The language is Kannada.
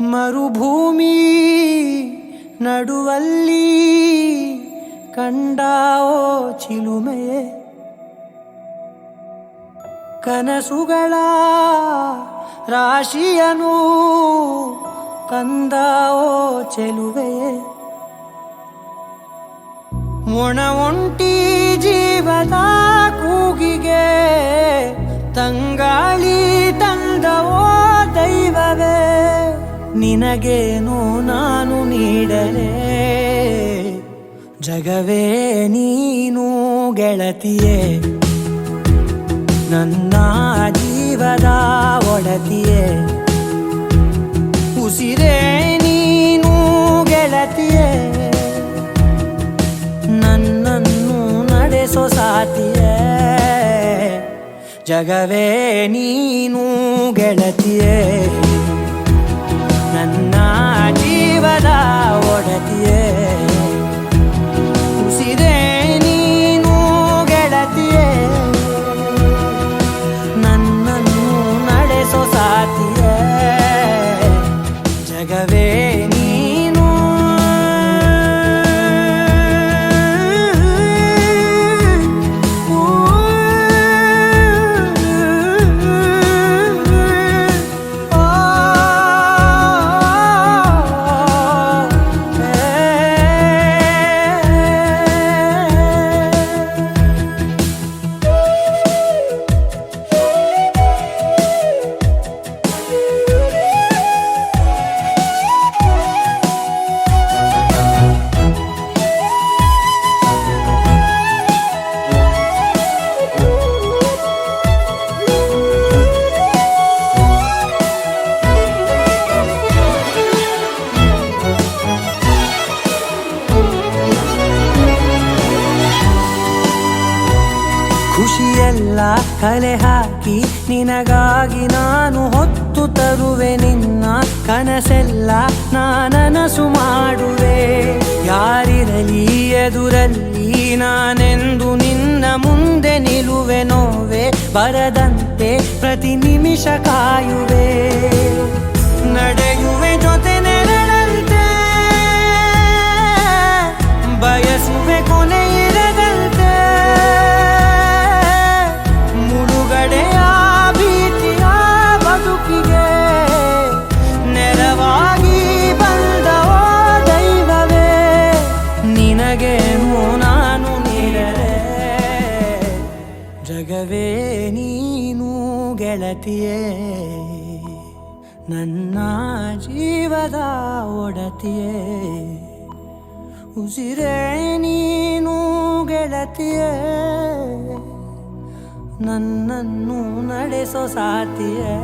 ಮರುಭೂಮಿ ನಡುವಲ್ಲಿ ಕಂಡಾವೋ ಚಿಲುಮೆಯೇ, ಕನಸುಗಳ ರಾಶಿಯನು ಕಂದಾವೋ ಚೆಲುವೆಯೇ, ಒಣ ಒಂಟಿ ಜೀವದ ಕೂಗಿಗೆ ತಂಗಾಳಿ ತಂದವೋ ದೈವವೇ, ನಿನಗೇನು ನಾನು ನೀಡಲೇ ಜಗವೇ ನೀನು ಗೆಳತಿಯೇ, ನನ್ನ ಜೀವದ ಒಡತಿಯೇ, ಉಸಿರೇ ನೀನು ಗೆಳತಿಯೇ, ನನ್ನನ್ನು ನಡೆಸೋ ಸಾತಿಯೇ, ಜಗವೇ ನೀನು ಗೆಳತಿಯೇ, ನನ್ನ ಜೀವದ ಒಡತಿಯೇ, ಉಸಿರೇ ನೀನು ಗೆಳತಿಯೇ, ನನ್ನನ್ನು ನಡೆಸೋ ಸಾತಿಯೇ, ಜಗವೇ ನೀನು. ಖುಷಿಯೆಲ್ಲ ಕಲೆ ಹಾಕಿ ನಿನಗಾಗಿ ನಾನು ಹೊತ್ತು ತರುವೆ, ನಿನ್ನ ಕನಸೆಲ್ಲ ನಾನನಸು ಮಾಡುವೆ, ಯಾರಿರಲಿ ಎದುರಲ್ಲಿ ನಾನೆಂದು ನಿನ್ನ ಮುಂದೆ ನಿಲ್ಲುವೆ, ನೋವೆ ಬರದಂತೆ ಪ್ರತಿ ನಿಮಿಷ ಕಾಯುವೆ, ನಡೆಯುವೆ ಜೊತೆ ನೆರಳಂತೆ, ಬಯಸುವೆ ಕೊನೆ ಇರದಂತೆ, ಮುಳುಗಡೆಯ ಭೀತಿಯ ಬದುಕಿಗೆ ನೆರವಾಗಿ ಬಂದವೋ ದೈವವೇ, ನಿನಗೇನು ನಾನು ನೀಡಲೇ ಜಗವೇ ನೀನು ಗೆಳತಿಯೇ, ನನ್ನ ಜೀವದ ಒಡತಿಯೇ, ಉಸಿರೇ ನೀನು ಗೆಳತಿಯೇ, ನನ್ನನ್ನು ನಡೆಸೋ ಸಾತಿಯೇ.